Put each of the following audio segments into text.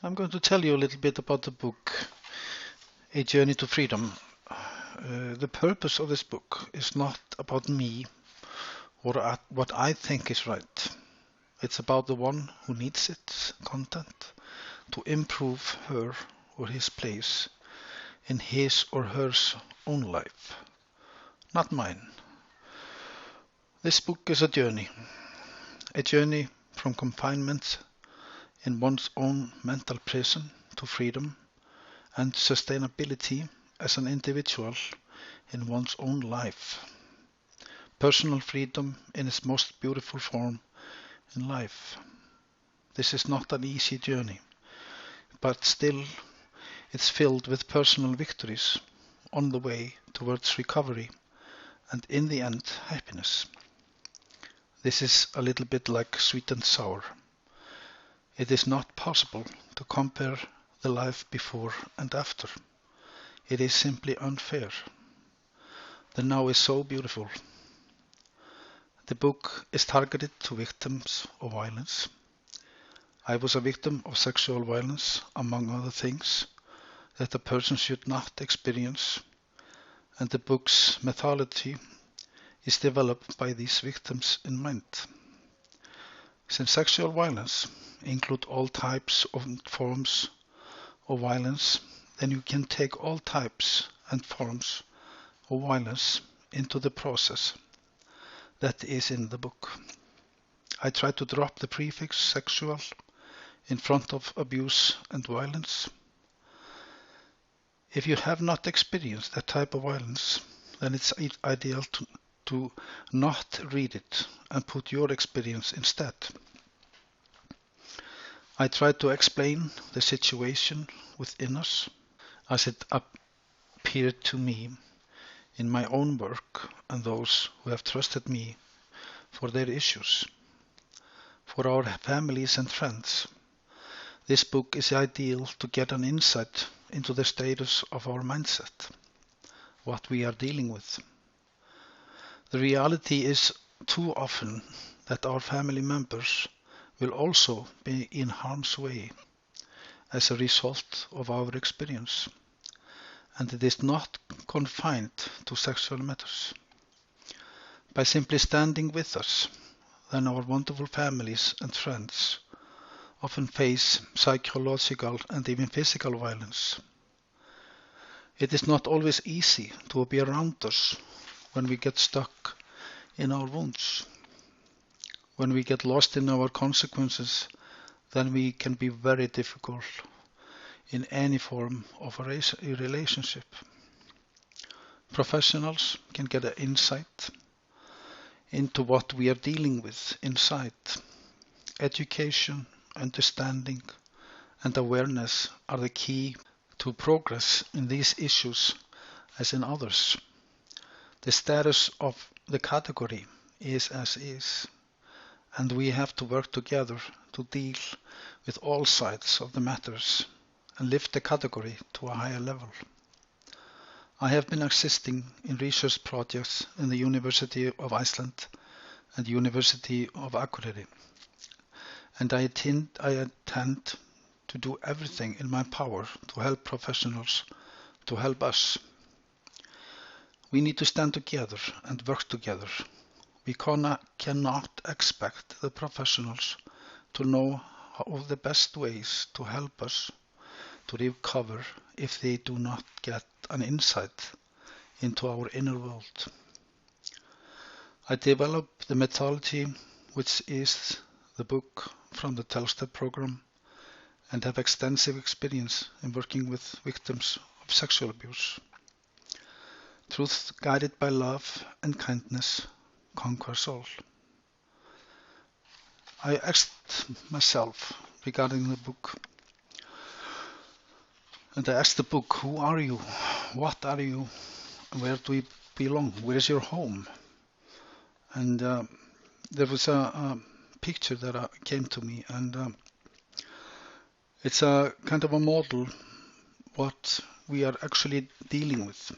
I'm going to tell you a little bit about the book, A Journey to Freedom. The purpose of this book is not about me or what I think is right. It's about the one who needs its content to improve her or his place in his or her own life, not mine. This book is a journey from confinement in one's own mental prison to freedom and sustainability as an individual in one's own life. Personal freedom in its most beautiful form in life. This is not an easy journey, but still it's filled with personal victories on the way towards recovery and in the end happiness. This is a little bit like sweet and sour. It is not possible to compare the life before and after. It is simply unfair. The now is so beautiful. The book is targeted to victims of violence. I was a victim of sexual violence, among other things, that a person should not experience, and the book's methodology is developed by these victims in mind. Since sexual violence includes all types of forms of violence, then you can take all types and forms of violence into the process that is in the book. I try to drop the prefix sexual in front of abuse and violence. If you have not experienced that type of violence, then it's ideal to not read it and put your experience instead. I try to explain the situation within us as it appeared to me in my own work and those who have trusted me for their issues. For our families and friends, this book is ideal to get an insight into the status of our mindset, what we are dealing with. The reality is too often that our family members will also be in harm's way as a result of our experience, and it is not confined to sexual matters. By simply standing with us, then our wonderful families and friends often face psychological and even physical violence. It is not always easy to be around us when we get stuck in our wounds. When we get lost in our consequences, then we can be very difficult in any form of a relationship. Professionals can get an insight into what we are dealing with inside. Education, understanding, and awareness are the key to progress in these issues as in others. The status of the category is as is, and we have to work together to deal with all sides of the matters and lift the category to a higher level. I have been assisting in research projects in the University of Iceland and University of Akureyri, and I intend to do everything in my power to help professionals to help us. We need to stand together and work together. We cannot expect the professionals to know all the best ways to help us to recover if they do not get an insight into our inner world. I developed the methodology, which is the book from the 12-step program, and have extensive experience in working with victims of sexual abuse. Truth guided by love and kindness conquers all. I asked myself regarding the book, and I asked the book, who are you? What are you? Where do you belong? Where is your home? And there was a picture that came to me, and it's a kind of a model what we are actually dealing with.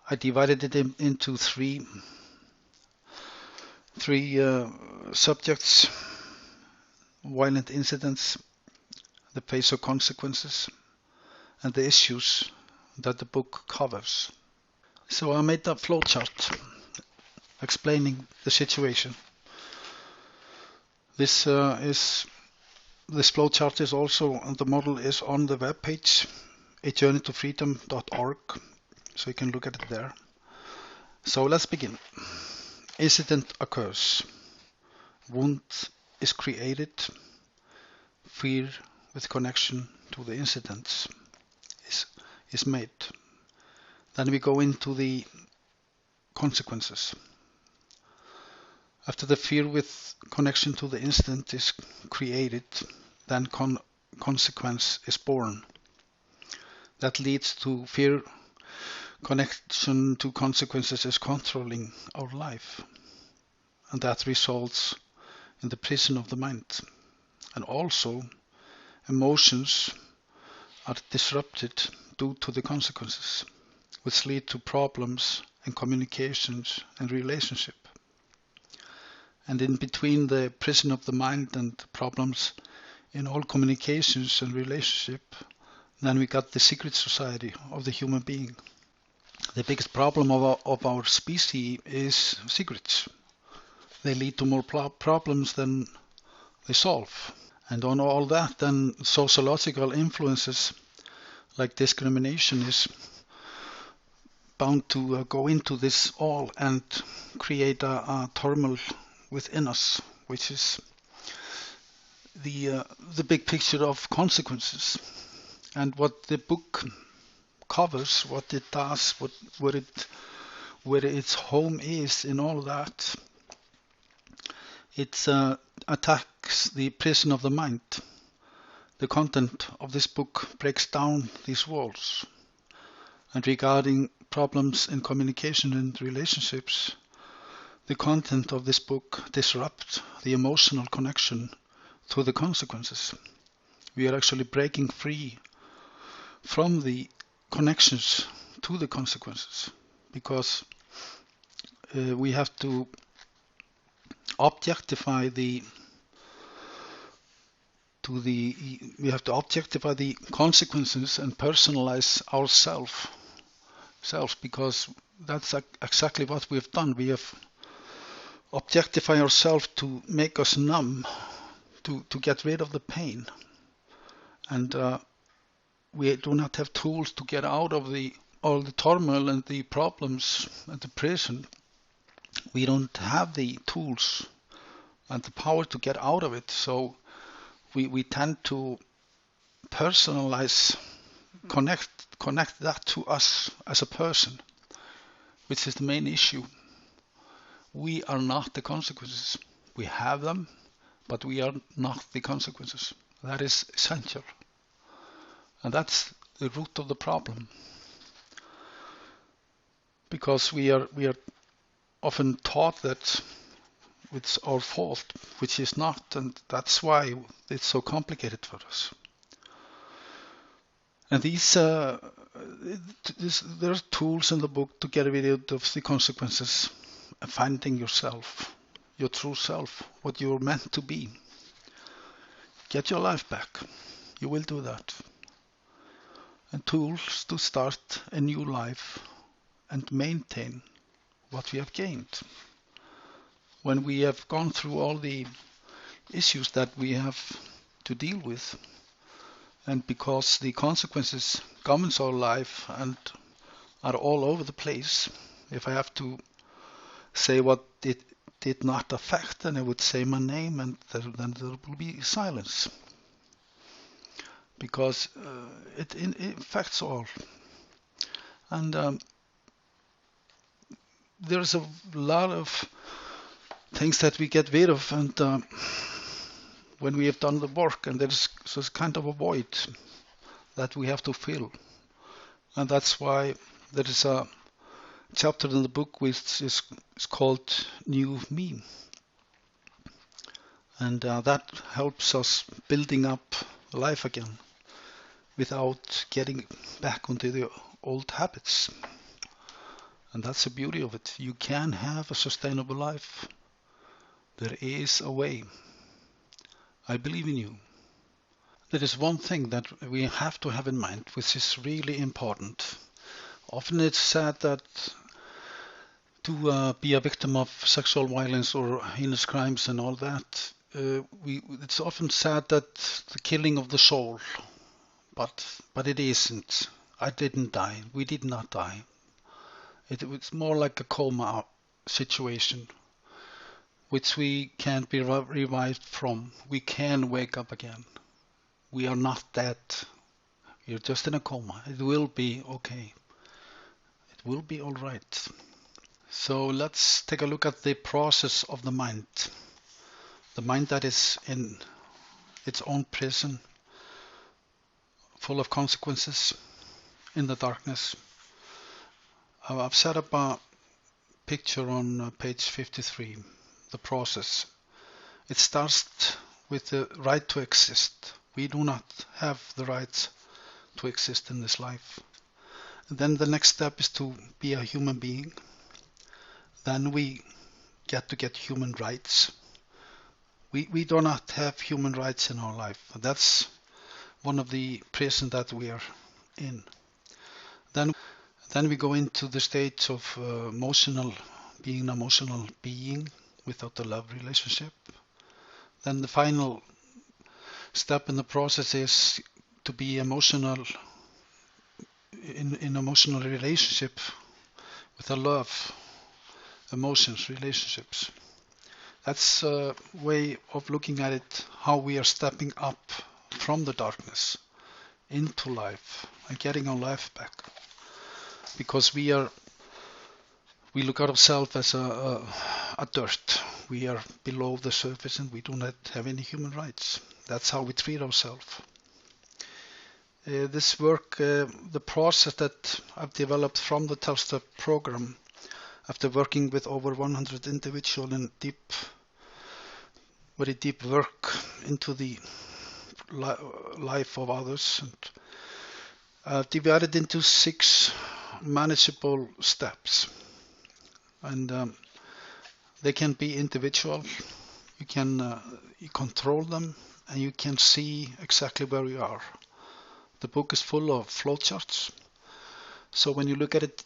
I divided it into three subjects. violent incidents, the face of consequences, and the issues that the book covers. So I made a flowchart explaining the situation. This flowchart is also, the model is on the webpage, ajourneytofreedom.org, so you can look at it there. So let's begin. Incident occurs. Wound is created. Fear with connection to the incidents is made. Then we go into the consequences. After the fear with connection to the incident is created, then consequence is born. That leads to fear. Connection to consequences is controlling our life, and that results in the prison of the mind. And also, emotions are disrupted due to the consequences, which lead to problems in communications and relationship. And in between the prison of the mind and problems in all communications and relationship, then we got the secret society of the human being. The biggest problem of our species is secrets. They lead to more problems than they solve. And on all that, then sociological influences like discrimination is bound to go into this all and create a turmoil within us, which is the big picture of consequences. And what the book covers, what it does, where its home is in all that, it attacks the prison of the mind. The content of this book breaks down these walls. And regarding problems in communication and relationships, the content of this book disrupts the emotional connection to the consequences. We are actually breaking free from the connections to the consequences, because we have to objectify the consequences and personalize ourselves, because that's exactly what we've done. We have objectified ourselves to make us numb, to get rid of the pain, and we do not have tools to get out of all the turmoil and the problems and the prison. We don't have the tools and the power to get out of it, so we tend to personalize, connect that to us as a person, which is the main issue. We are not the consequences. We have them, but we are not the consequences. That is essential. And that's the root of the problem. Because we are often taught that it's our fault, which is not, and that's why it's so complicated for us. And there are tools in the book to get rid of the consequences, and finding yourself, your true self, what you're meant to be. Get your life back. You will do that. And tools to start a new life and maintain what we have gained. When we have gone through all the issues that we have to deal with, and because the consequences governs our life and are all over the place, if I have to say what it did not affect, then I would say my name, and then there will be silence. Because it affects all. And there's a lot of things that we get rid of, and when we have done the work, and there's kind of a void that we have to fill. And that's why there is a chapter in the book which is called New Me. And that helps us building up life again without getting back into the old habits. And that's the beauty of it. You can have a sustainable life. There is a way. I believe in you. There is one thing that we have to have in mind, which is really important. Often it's said that to be a victim of sexual violence or heinous crimes and all that, it's often said that the killing of the soul, but it isn't. I didn't die. We did not die. It's more like a coma situation, which we can't be revived from. We can wake up again. We are not dead. You're just in a coma. It will be okay. It will be all right. So let's take a look at the process of the mind. The mind that is in its own prison, full of consequences, in the darkness. I've set up a picture on page 53, the process. It starts with the right to exist. We do not have the right to exist in this life. Then the next step is to be a human being. Then we get human rights. We do not have human rights in our life. That's one of the prisons that we are in. Then we go into the stage of being an emotional being without a love relationship. Then the final step in the process is to be emotional in emotional relationship with a love, emotions, relationships. That's a way of looking at it, how we are stepping up from the darkness into life and getting our life back. Because we look at ourselves as a dirt. We are below the surface and we do not have any human rights. That's how we treat ourselves. This work, the process that I've developed from the 12-step program, after working with over 100 individuals in very deep work into the life of others, and divided into 6 manageable steps. And they can be individual. You can you control them, and you can see exactly where you are. The book is full of flowcharts. So when you look at it,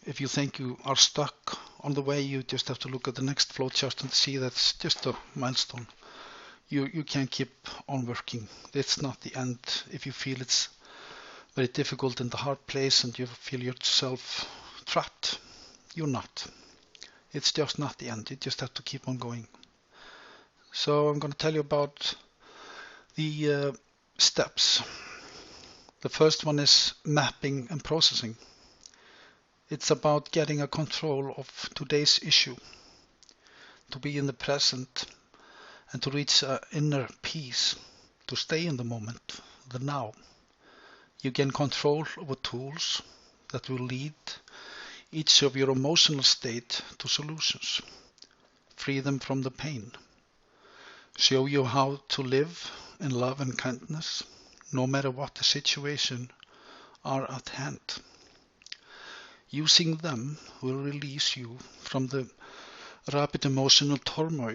if you think you are stuck on the way, you just have to look at the next flowchart and see that's just a milestone. You can keep on working. It's not the end. If you feel it's very difficult in the hard place and you feel yourself trapped, you're not. It's just not the end. You just have to keep on going. So I'm going to tell you about the steps. The first one is mapping and processing. It's about getting a control of today's issue, to be in the present and to reach inner peace, to stay in the moment, the now. You gain control over tools that will lead each of your emotional state to solutions, free them from the pain, show you how to live in love and kindness, no matter what the situation are at hand. Using them will release you from the rapid emotional turmoil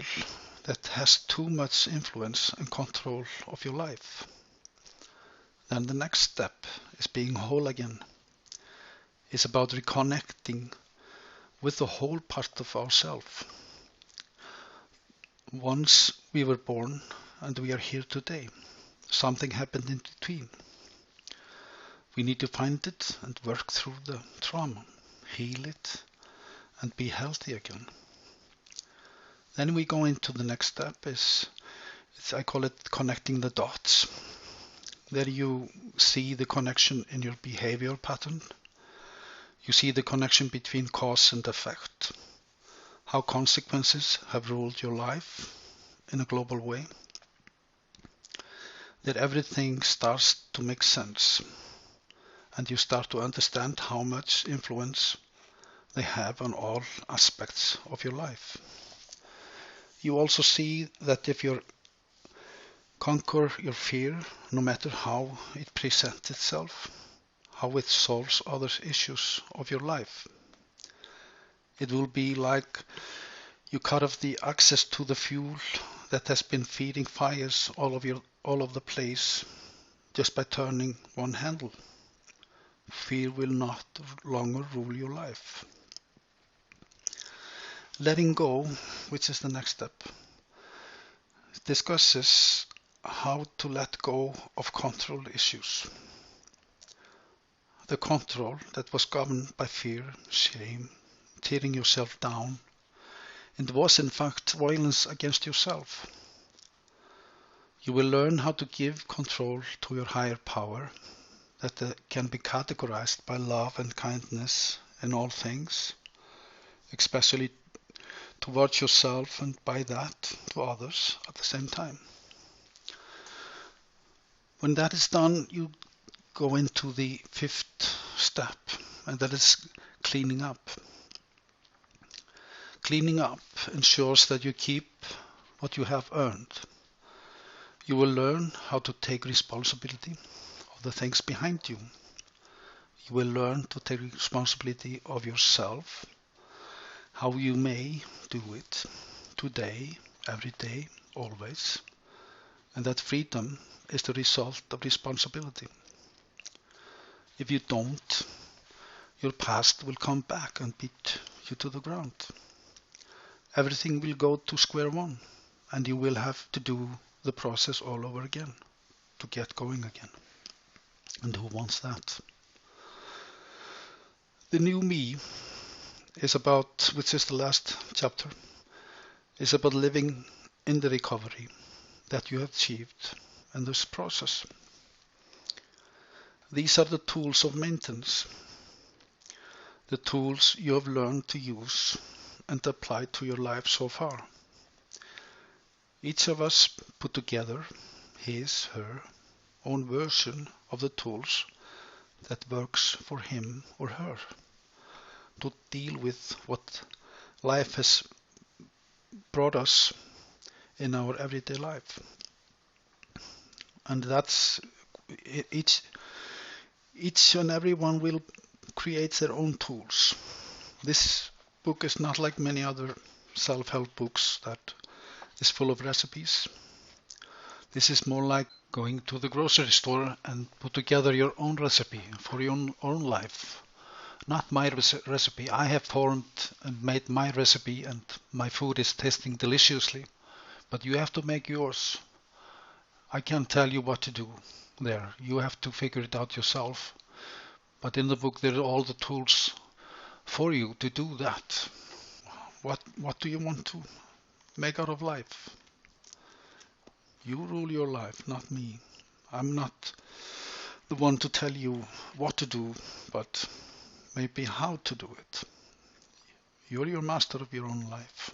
that has too much influence and control of your life. Then the next step is being whole again. It's about reconnecting with the whole part of ourselves. Once we were born and we are here today, something happened in between. We need to find it and work through the trauma, heal it, and be healthy again. Then we go into the next step. I call it connecting the dots. There you see the connection in your behavior pattern. You see the connection between cause and effect, how consequences have ruled your life in a global way, that everything starts to make sense, and you start to understand how much influence they have on all aspects of your life. You also see that if you conquer your fear, no matter how it presents itself, how it solves other issues of your life, it will be like you cut off the access to the fuel that has been feeding fires all over the place just by turning one handle. Fear will not longer rule your life. Letting go, which is the next step, discusses how to let go of control issues. The control that was governed by fear, shame, tearing yourself down, and was in fact violence against yourself. You will learn how to give control to your higher power that can be categorized by love and kindness in all things, especially towards yourself and by that to others at the same time. When that is done, you go into the fifth step, and that is cleaning up. Cleaning up ensures that you keep what you have earned. You will learn how to take responsibility of the things behind you. You will learn to take responsibility of yourself, how you may do it today, every day, always, and that freedom is the result of responsibility. If you don't, your past will come back and beat you to the ground. Everything will go to square one, and you will have to do the process all over again to get going again. And who wants that? The new me is about, which is the last chapter, is about living in the recovery that you have achieved in this process. These are the tools of maintenance, the tools you have learned to use and apply to your life so far. Each of us put together his, her own version of the tools that works for him or her to deal with what life has brought us in our everyday life. And that's each and every one will create their own tools. This book is not like many other self-help books that is full of recipes. This is more like going to the grocery store and put together your own recipe for your own life. Not my recipe. I have formed and made my recipe and my food is tasting deliciously. But you have to make yours. I can't tell you what to do there. You have to figure it out yourself. But in the book there are all the tools for you to do that. What do you want to make out of life? You rule your life, not me. I'm not the one to tell you what to do, but maybe how to do it. You're your master of your own life.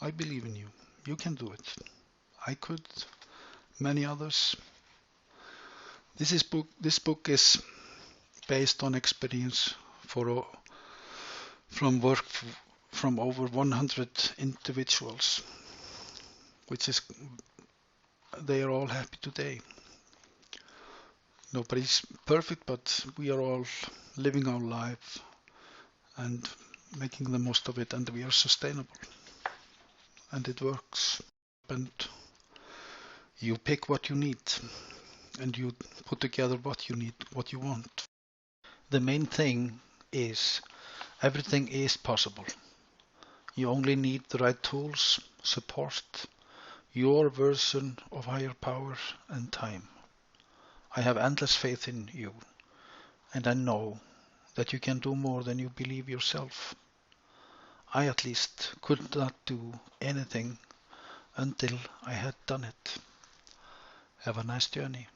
I believe in you. You can do it. I could. Many others. This book is based on experience from work from over 100 individuals, which is they are all happy today. Nobody's perfect, but we are all living our life and making the most of it, and we are sustainable. And it works. And you pick what you need, and you put together what you need, what you want. The main thing is everything is possible. You only need the right tools, support, your version of higher power and time. I have endless faith in you, and I know that you can do more than you believe yourself. I at least could not do anything until I had done it. Have a nice journey.